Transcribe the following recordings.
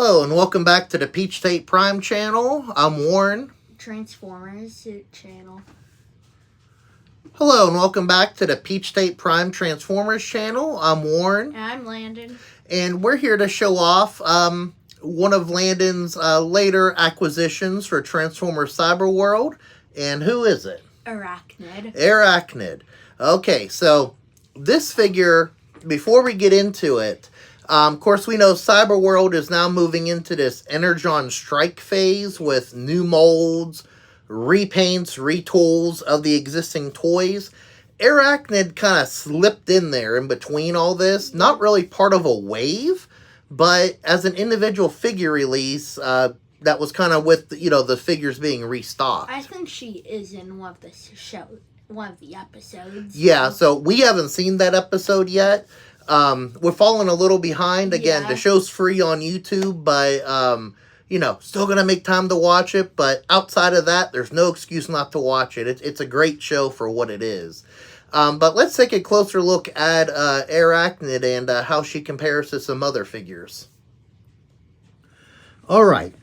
Hello and welcome back to the Peach State Prime channel. I'm Warren. Transformers channel. Hello and welcome back to the Peach State Prime Transformers channel. I'm Warren. And I'm Landon. And we're here to show off one of Landon's later acquisitions for Transformers Cyberworld. And who is it? Airachnid. Airachnid. Okay, so this figure, before we get into it, of course, we know Cyberworld is now moving into this Energon Strike phase with new molds, repaints, retools of the existing toys. Airachnid kind of slipped in there in between all this. Not really part of a wave, but as an individual figure release, that was kind of with, the figures being restocked. I think she is in one of the episodes. Yeah, so we haven't seen that episode yet. We're falling a little behind. Again, the show's free on YouTube, but, still going to make time to watch it. But outside of that, there's no excuse not to watch it. It's a great show for what it is. But let's take a closer look at Airachnid and how she compares to some other figures. All right.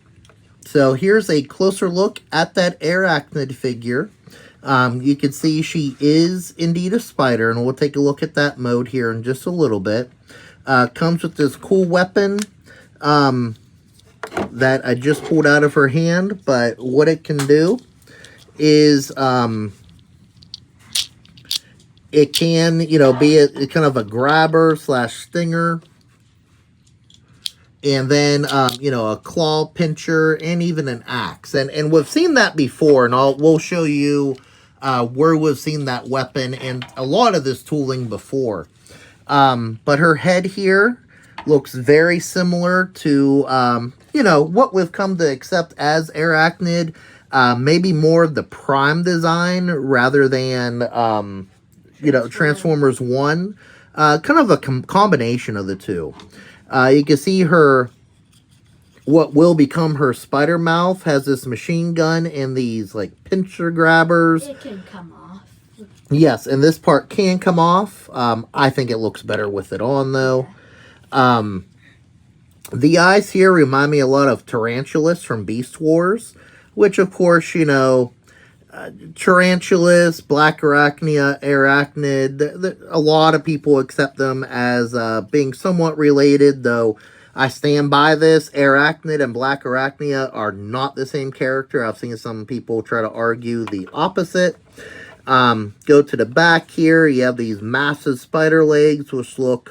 So here's a closer look at that Airachnid figure. You can see she is indeed a spider, and we'll take a look at that mode here in just a little bit. Comes with this cool weapon that I just pulled out of her hand, but what it can do is it can, be a kind of a grabber slash stinger, and then, a claw pincher, and even an axe. And we've seen that before, and we'll show you where we've seen that weapon and a lot of this tooling before. But her head here looks very similar to, what we've come to accept as Airachnid. Maybe more the Prime design rather than, Transformers One. Kind of a combination of the two. You can see what will become her spider mouth has this machine gun and these like pincher grabbers. It can come off. Yes, and this part can come off. I think it looks better with it on though. The eyes here remind me a lot of Tarantulas from Beast Wars, which of course, Tarantulas, Black Arachnia, Airachnid, a lot of people accept them as being somewhat related, though I stand by this. Airachnid and Black Arachnia are not the same character. I've seen some people try to argue the opposite. Go to the back here. You have these massive spider legs, which look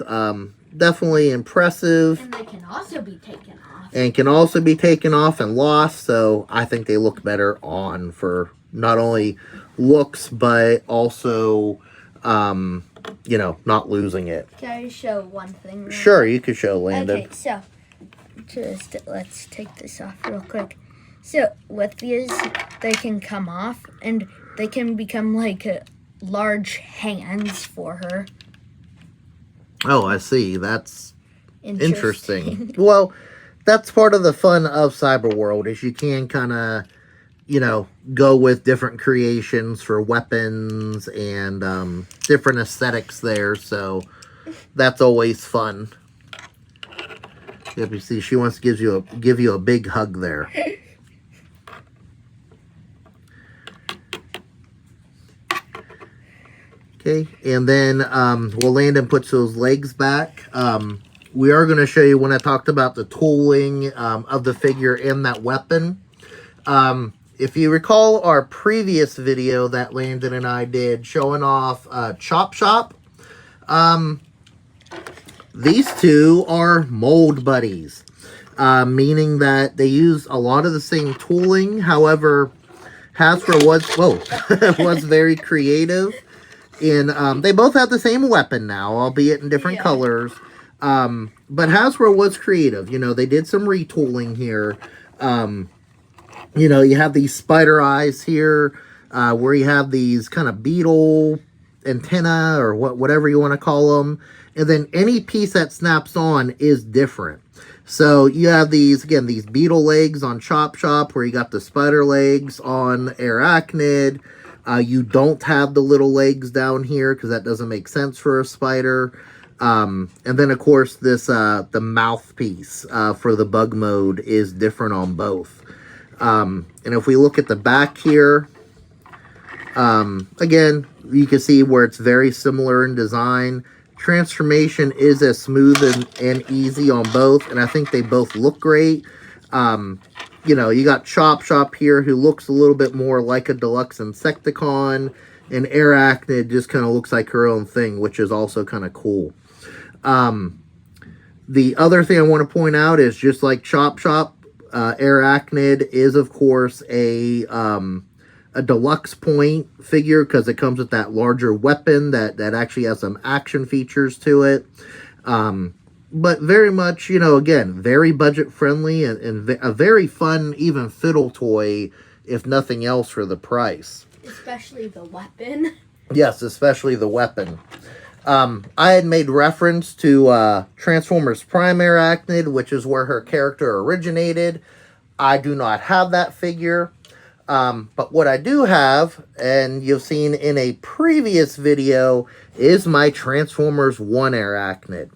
definitely impressive. And they can also be taken off. And can also be taken off and lost, so I think they look better on for not only looks, but also, not losing it. Can I show one thing? Right? Sure, you could show Landon. Okay, so, let's take this off real quick. So, with these, they can come off, and they can become, like, large hands for her. Oh, I see. That's interesting. Well, that's part of the fun of Cyberworld, is you can kind of, go with different creations for weapons and different aesthetics there, so that's always fun. Yep, you see, she wants to give you a big hug there. Okay, and then Landon puts those legs back. We are going to show you when I talked about the tooling of the figure and that weapon. If you recall our previous video that Landon and I did showing off Chop Shop, these two are mold buddies, meaning that they use a lot of the same tooling. However, Hasbro was very creative. They both have the same weapon now, albeit in different colors. But Hasbro was creative. They did some retooling here. You have these spider eyes here, where you have these kind of beetle antenna or whatever you want to call them. And then any piece that snaps on is different. So you have these beetle legs on Chop Shop, where you got the spider legs on Airachnid. You don't have the little legs down here because that doesn't make sense for a spider. And then, of course, this the mouthpiece for the bug mode is different on both. And if we look at the back here, again, you can see where it's very similar in design. Transformation is as smooth and easy on both, and I think they both look great. You know, you got Chop Chop here, who looks a little bit more like a deluxe Insecticon, and Airachnid just kind of looks like her own thing, which is also kind of cool. The other thing I want to point out is, just like Chop Chop, Airachnid is, of course, a deluxe point figure, because it comes with that larger weapon that actually has some action features to it. But very much, you know, again, very budget friendly and a very fun, even fiddle toy, if nothing else, for the price. Especially the weapon. Yes, especially the weapon. I had made reference to Transformers Prime Airachnid, which is where her character originated. I do not have that figure. But what I do have, and you've seen in a previous video, is my Transformers One Airachnid.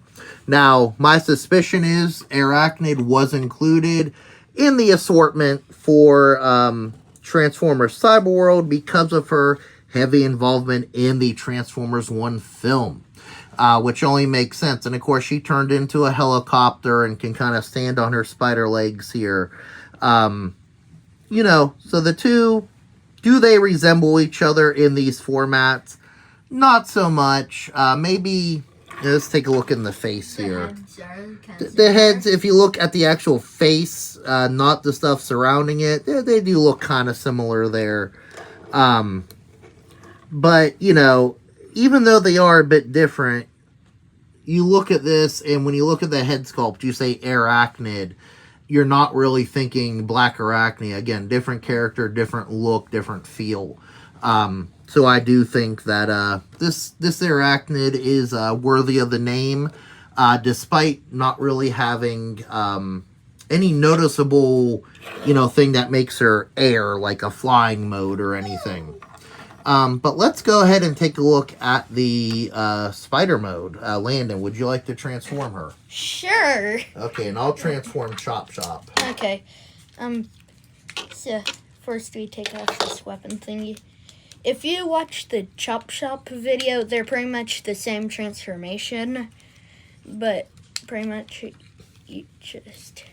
Now, my suspicion is Airachnid was included in the assortment for Transformers Cyberworld because of her heavy involvement in the Transformers One film, which only makes sense. And of course, she turned into a helicopter and can kind of stand on her spider legs here. You know, so the two, do they resemble each other in these formats? Not so much. Maybe, let's take a look in the face here. The heads, if you look at the actual face, not the stuff surrounding it, they do look kind of similar there. But, you know, even though they are a bit different, you look at this, and when you look at the head sculpt, you say Airachnid. You're not really thinking Black Arachne. Again, different character, different look, different feel. So I do think that this Airachnid is worthy of the name, despite not really having any noticeable, you know, thing that makes her air, like a flying mode or anything. But let's go ahead and take a look at the spider mode. Landon, would you like to transform her? Sure. Okay, and I'll transform Chop Chop. Okay. So first we take off this weapon thingy. If you watch the Chop Chop video, they're pretty much the same transformation, but pretty much you just...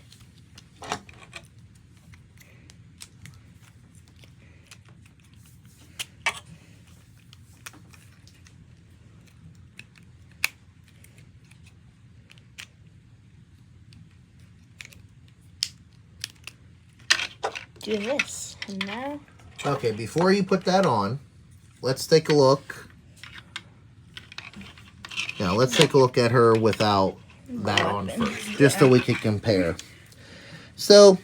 do this, and now... Okay, before you put that on, let's take a look. Now, let's take a look at her without that on first, just so we can compare. So,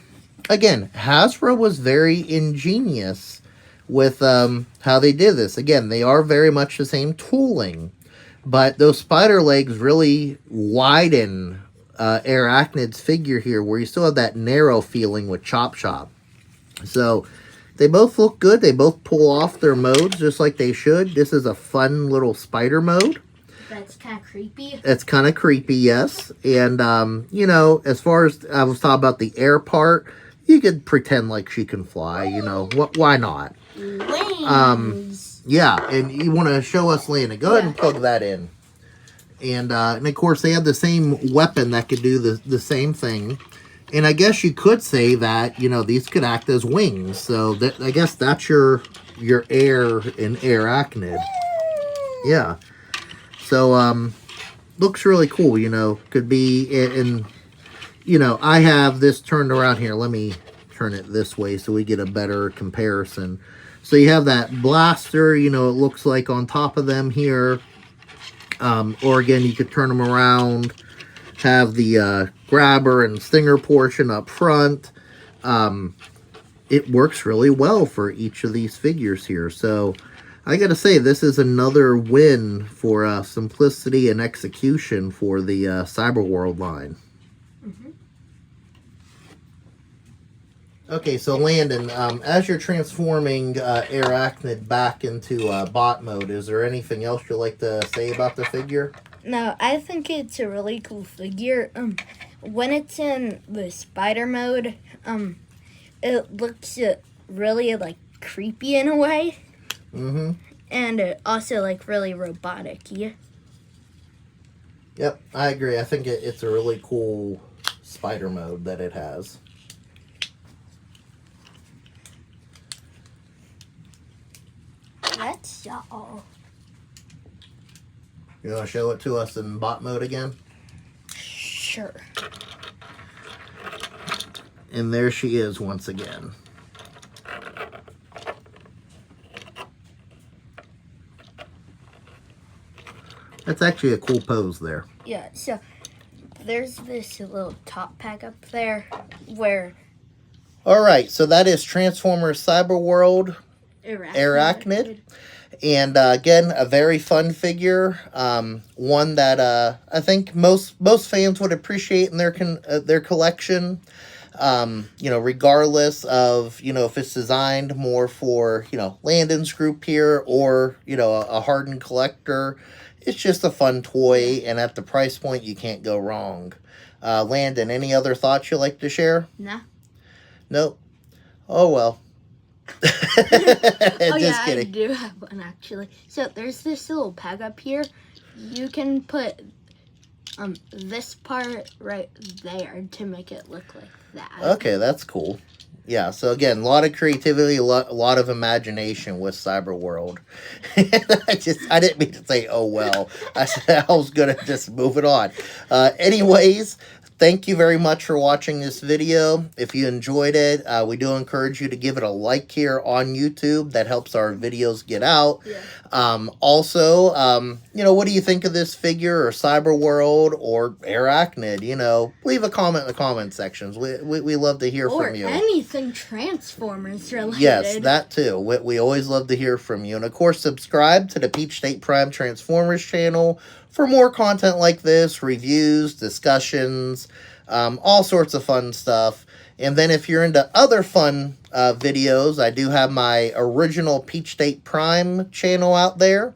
again, Hasbro was very ingenious with how they did this. Again, they are very much the same tooling, but those spider legs really widen Airachnid's figure here, where you still have that narrow feeling with Chop Chop. So, they both look good. They both pull off their modes just like they should. This is a fun little spider mode. That's kind of creepy. It's kind of creepy, yes. And, you know, as far as I was talking about the air part, you could pretend like she can fly, you know. Why not? Wings. Yeah, and you want to show us Landon. Go ahead and plug that in. And of course, they have the same weapon that could do the same thing. And I guess you could say that, you know, these could act as wings. So I guess that's your air in Airachnid. Yeah. So, looks really cool, you know. Could be in, you know, I have this turned around here. Let me turn it this way so we get a better comparison. So you have that blaster, you know, it looks like on top of them here. Or again, you could turn them around. Have the grabber and stinger portion up front. It works really well for each of these figures here. So I gotta say, this is another win for simplicity and execution for the Cyberworld line. Mm-hmm. Okay, so Landon, as you're transforming Airachnid back into bot mode, is there anything else you'd like to say about the figure? No, I think it's a really cool figure. When it's in the spider mode, it looks really like creepy in a way, Mm-hmm. and also like really robotic-y. Yep, I agree. I think it's a really cool spider mode that it has. That's all. You want to show it to us in bot mode again? Sure. And there she is once again. That's actually a cool pose there. Yeah, so there's this little top pack up there where Alright, so that is Transformers Cyberworld Airachnid. And again, a very fun figure. One that I think most fans would appreciate in their collection. Regardless of, if it's designed more for, Landon's group here or, a hardened collector. It's just a fun toy, and at the price point, you can't go wrong. Landon, any other thoughts you'd like to share? Nah. Nope. Oh, well. Just kidding. I do have one, actually. So there's this little pack up here. You can put this part right there to make it look like that. Okay, that's cool. Yeah, so again, a lot of creativity, a lot of imagination with Cyberworld. I didn't mean to say, oh, well. I said I was going to just move it on. Anyways, thank you very much for watching this video. If you enjoyed it, we do encourage you to give it a like here on YouTube. That helps our videos get out. Yeah. Also, what do you think of this figure or Cyberworld or Airachnid? Leave a comment in the comment sections. We love to hear from you. Or anything Transformers related. Yes, that too. We always love to hear from you. And of course, subscribe to the Peach State Prime Transformers channel for more content like this, reviews, discussions, all sorts of fun stuff. And then if you're into other fun videos, I do have my original Peach State Prime channel out there,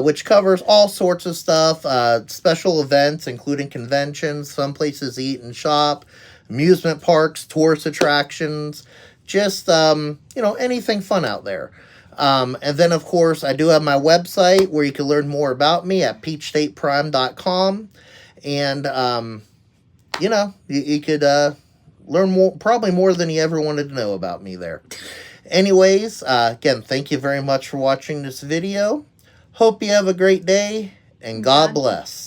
which covers all sorts of stuff, special events, including conventions, fun places to eat and shop, amusement parks, tourist attractions, just, anything fun out there. And then, of course, I do have my website where you can learn more about me at peachstateprime.com. And, you could learn more, probably more than you ever wanted to know about me there. Anyways, again, thank you very much for watching this video. Hope you have a great day, and God bless.